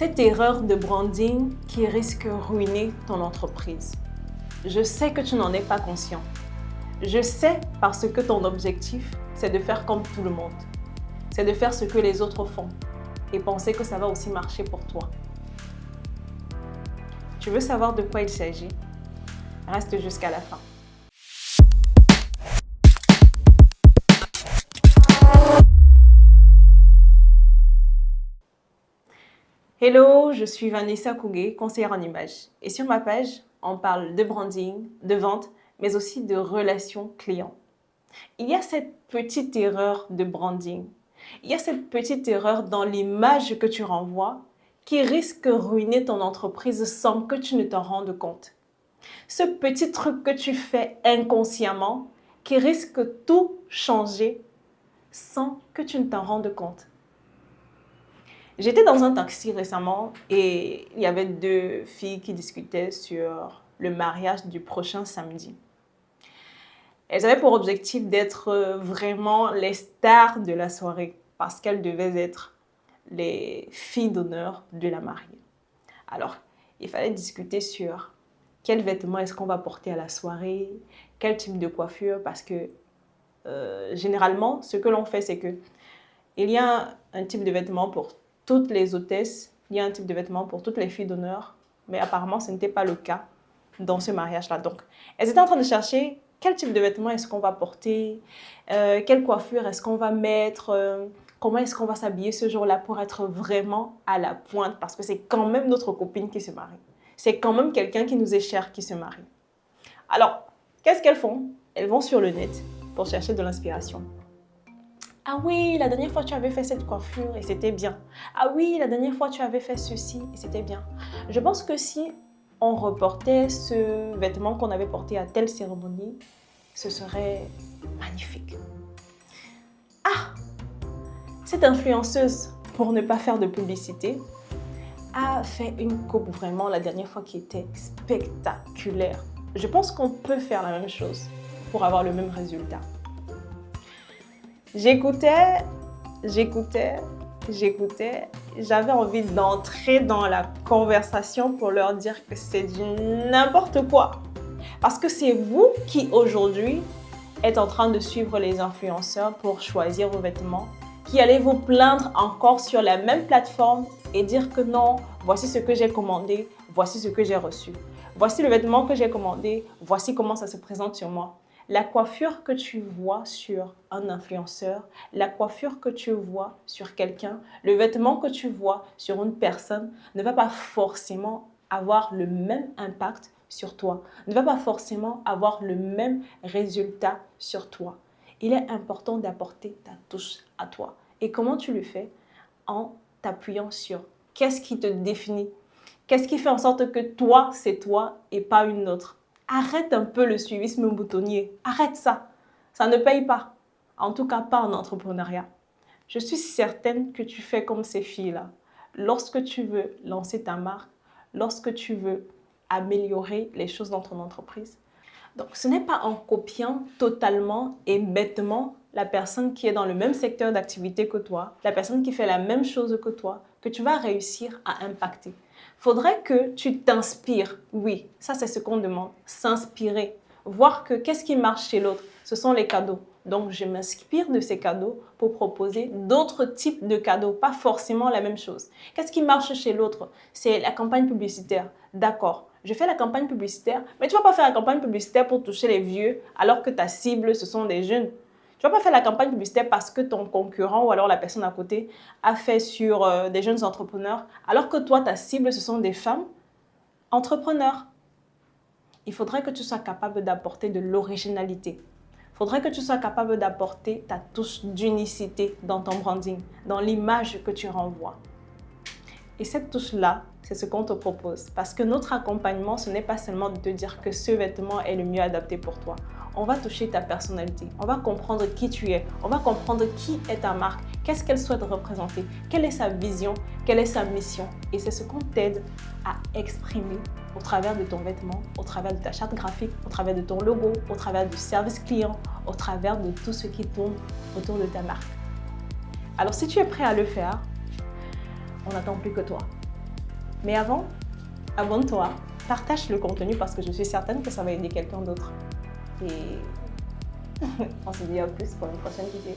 Cette erreur de branding qui risque de ruiner ton entreprise. Je sais que tu n'en es pas conscient. Je sais parce que ton objectif, c'est de faire comme tout le monde. C'est de faire ce que les autres font et penser que ça va aussi marcher pour toi. Tu veux savoir de quoi il s'agit? Reste jusqu'à la fin. Hello, je suis Vanessa Kougé, conseillère en images. Et sur ma page, on parle de branding, de vente, mais aussi de relations clients. Il y a cette petite erreur de branding. Il y a cette petite erreur dans l'image que tu renvoies qui risque de ruiner ton entreprise sans que tu ne t'en rendes compte. Ce petit truc que tu fais inconsciemment qui risque de tout changer sans que tu ne t'en rendes compte. J'étais dans un taxi récemment et il y avait deux filles qui discutaient sur le mariage du prochain samedi. Elles avaient pour objectif d'être vraiment les stars de la soirée parce qu'elles devaient être les filles d'honneur de la mariée. Alors, il fallait discuter sur quels vêtements est-ce qu'on va porter à la soirée, quel type de coiffure, parce que généralement, ce que l'on fait, c'est que il y a un type de vêtements pour toutes les hôtesses, il y a un type de vêtements pour toutes les filles d'honneur, mais apparemment, ce n'était pas le cas dans ce mariage-là. Donc, elles étaient en train de chercher quel type de vêtements est-ce qu'on va porter, quelle coiffure est-ce qu'on va mettre, comment est-ce qu'on va s'habiller ce jour-là pour être vraiment à la pointe, parce que c'est quand même notre copine qui se marie. C'est quand même quelqu'un qui nous est cher qui se marie. Alors, qu'est-ce qu'elles font? Elles vont sur le net pour chercher de l'inspiration. Ah oui, la dernière fois tu avais fait cette coiffure et c'était bien. Ah oui, la dernière fois tu avais fait ceci et c'était bien. Je pense que si on reportait ce vêtement qu'on avait porté à telle cérémonie, ce serait magnifique. Ah, cette influenceuse, pour ne pas faire de publicité, a fait une coupe vraiment la dernière fois qui était spectaculaire. Je pense qu'on peut faire la même chose pour avoir le même résultat. J'écoutais, j'avais envie d'entrer dans la conversation pour leur dire que c'est du n'importe quoi. Parce que c'est vous qui aujourd'hui êtes en train de suivre les influenceurs pour choisir vos vêtements, qui allez vous plaindre encore sur la même plateforme et dire que non, voici ce que j'ai commandé, voici ce que j'ai reçu. Voici le vêtement que j'ai commandé, voici comment ça se présente sur moi. La coiffure que tu vois sur un influenceur, la coiffure que tu vois sur quelqu'un, le vêtement que tu vois sur une personne ne va pas forcément avoir le même impact sur toi, ne va pas forcément avoir le même résultat sur toi. Il est important d'apporter ta touche à toi. Et comment tu le fais? En t'appuyant sur qu'est-ce qui te définit? Qu'est-ce qui fait en sorte que toi, c'est toi et pas une autre? Arrête un peu le suivisme boutonnier. Arrête ça. Ça ne paye pas. En tout cas, pas en entrepreneuriat. Je suis certaine que tu fais comme ces filles-là. Lorsque tu veux lancer ta marque, lorsque tu veux améliorer les choses dans ton entreprise. Donc, ce n'est pas en copiant totalement et bêtement la personne qui est dans le même secteur d'activité que toi, la personne qui fait la même chose que toi, que tu vas réussir à impacter. Faudrait que tu t'inspires. Oui, ça c'est ce qu'on demande. S'inspirer. Voir que qu'est-ce qui marche chez l'autre. Ce sont les cadeaux. Donc, je m'inspire de ces cadeaux pour proposer d'autres types de cadeaux, pas forcément la même chose. Qu'est-ce qui marche chez l'autre? C'est la campagne publicitaire. D'accord, je fais la campagne publicitaire, mais tu ne vas pas faire la campagne publicitaire pour toucher les vieux alors que ta cible, ce sont des jeunes. Tu ne vas pas faire la campagne publicitaire parce que ton concurrent ou alors la personne à côté a fait sur des jeunes entrepreneurs, alors que toi, ta cible, ce sont des femmes entrepreneurs. Il faudrait que tu sois capable d'apporter de l'originalité. Il faudrait que tu sois capable d'apporter ta touche d'unicité dans ton branding, dans l'image que tu renvoies. Et cette touche-là, c'est ce qu'on te propose. Parce que notre accompagnement, ce n'est pas seulement de te dire que ce vêtement est le mieux adapté pour toi. On va toucher ta personnalité. On va comprendre qui tu es. On va comprendre qui est ta marque. Qu'est-ce qu'elle souhaite représenter? Quelle est sa vision? Quelle est sa mission? Et c'est ce qu'on t'aide à exprimer au travers de ton vêtement, au travers de ta charte graphique, au travers de ton logo, au travers du service client, au travers de tout ce qui tourne autour de ta marque. Alors si tu es prêt à le faire, on n'attend plus que toi. Mais avant, abonne-toi, partage le contenu parce que je suis certaine que ça va aider quelqu'un d'autre. Et on se dit à plus pour une prochaine vidéo.